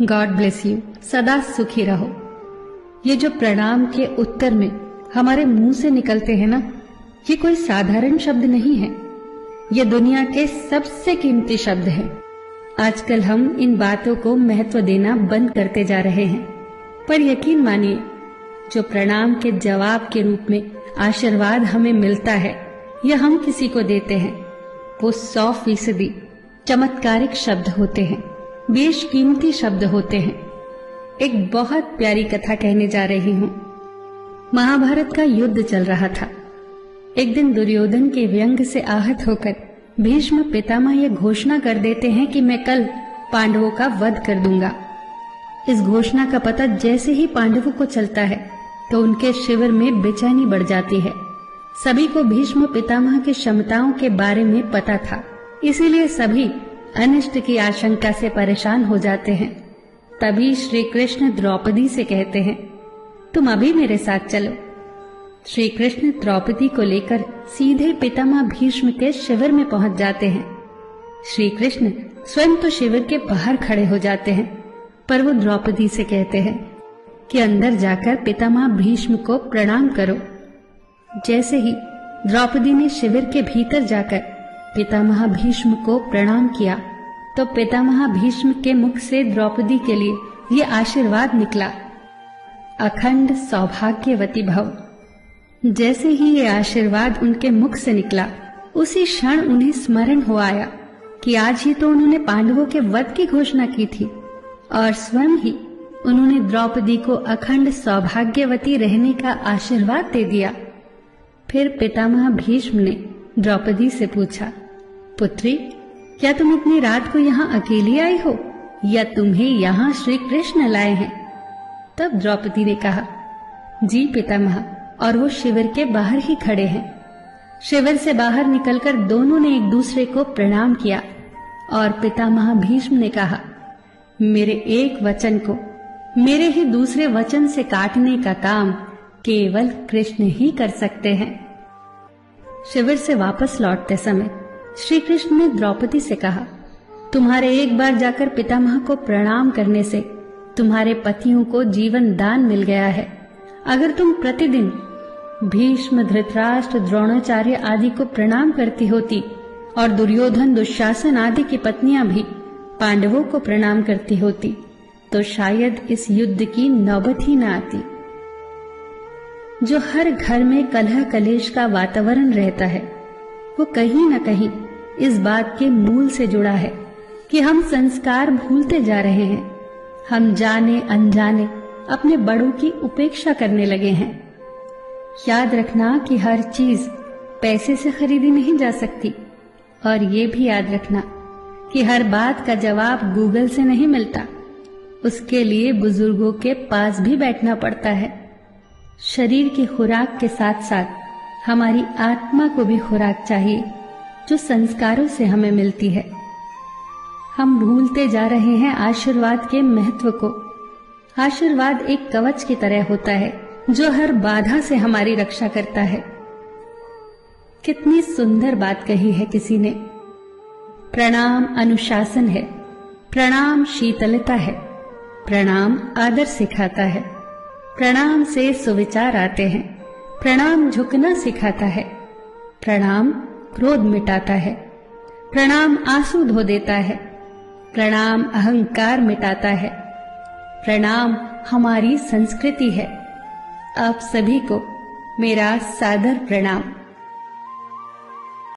God bless you. सदा सुखी रहो। ये जो प्रणाम के उत्तर में हमारे मुंह से निकलते हैं ना, ये कोई साधारण शब्द नहीं है। ये दुनिया के सबसे कीमती शब्द हैं। आजकल हम इन बातों को महत्व देना बंद करते जा रहे हैं, पर यकीन मानिए, जो प्रणाम के जवाब के रूप में आशीर्वाद हमें मिलता है या हम किसी को देते हैं, वो 100% चमत्कारिक शब्द होते हैं, बेशकीमती शब्द होते हैं। एक बहुत प्यारी कथा कहने जा रही हूँ। महाभारत का युद्ध चल रहा था। एक दिन दुर्योधन के व्यंग से आहत होकर भीष्म पितामह यह घोषणा कर देते हैं कि मैं कल पांडवों का वध कर दूंगा। इस घोषणा का पता जैसे ही पांडवों को चलता है तो उनके शिविर में बेचैनी बढ़ जाती है। सभी को भीष्म पितामह की क्षमताओं के बारे में पता था, इसीलिए सभी अनिष्ट की आशंका से परेशान हो जाते हैं। तभी श्री कृष्ण द्रौपदी से कहते हैं, तुम अभी मेरे साथ चलो। श्री कृष्ण द्रौपदी को लेकर सीधे पितामह भीष्म के शिविर में पहुंच जाते हैं। श्री कृष्ण स्वयं तो शिविर के बाहर खड़े हो जाते हैं, पर वो द्रौपदी से कहते हैं कि अंदर जाकर पितामह भीष्म को प्रणाम करो। जैसे ही द्रौपदी ने शिविर के भीतर जाकर पितामह भीष्म को प्रणाम किया तो पितामह भीष्म के मुख से द्रौपदी के लिए ये आशीर्वाद निकला, अखंड सौभाग्यवती भव। जैसे ही ये आशीर्वाद उनके मुख से निकला, उसी क्षण उन्हें स्मरण हो आया कि आज ही तो उन्होंने पांडवों के वध की घोषणा की थी और स्वयं ही उन्होंने द्रौपदी को अखंड सौभाग्यवती रहने का आशीर्वाद दे दिया। फिर पितामह भीष्म ने द्रौपदी से पूछा, पुत्री, क्या तुम इतनी रात को यहाँ अकेली आई हो या तुम्हें यहाँ श्री कृष्ण लाए हैं? तब द्रौपदी ने कहा, जी पितामह, और वो शिविर के बाहर ही खड़े हैं। शिविर से बाहर निकलकर दोनों ने एक दूसरे को प्रणाम किया और पितामह भीष्म ने कहा, मेरे एक वचन को मेरे ही दूसरे वचन से काटने का काम केवल कृष्ण ही कर सकते हैं। शिविर से वापस लौटते समय श्री कृष्ण ने द्रौपदी से कहा, तुम्हारे एक बार जाकर पितामह को प्रणाम करने से तुम्हारे पतियों को जीवन दान मिल गया है। अगर तुम प्रतिदिन भीष्म, धृतराष्ट्र, द्रोणाचार्य आदि को प्रणाम करती होती और दुर्योधन, दुशासन आदि की पत्नियां भी पांडवों को प्रणाम करती होती तो शायद इस युद्ध की नौबत ही न आती। जो हर घर में कलह कलेश का वातावरण रहता है, वो कहीं न कहीं इस बात के मूल से जुड़ा है कि हम संस्कार भूलते जा रहे हैं। हम जाने अनजाने अपने बड़ों की उपेक्षा करने लगे हैं। याद रखना कि हर चीज पैसे से खरीदी नहीं जा सकती, और ये भी याद रखना कि हर बात का जवाब गूगल से नहीं मिलता। उसके लिए बुजुर्गों के पास भी बैठना पड़ता है। शरीर की खुराक के साथ साथ हमारी आत्मा को भी खुराक चाहिए, जो संस्कारों से हमें मिलती है। हम भूलते जा रहे हैं आशीर्वाद के महत्व को। आशीर्वाद एक कवच की तरह होता है जो हर बाधा से हमारी रक्षा करता है। कितनी सुंदर बात कही है किसी ने। प्रणाम अनुशासन है, प्रणाम शीतलता है, प्रणाम आदर सिखाता है, प्रणाम से सुविचार आते हैं, प्रणाम झुकना सिखाता है, प्रणाम क्रोध मिटाता है, प्रणाम आंसू धो देता है, प्रणाम अहंकार मिटाता है, प्रणाम हमारी संस्कृति है। आप सभी को मेरा सादर प्रणाम।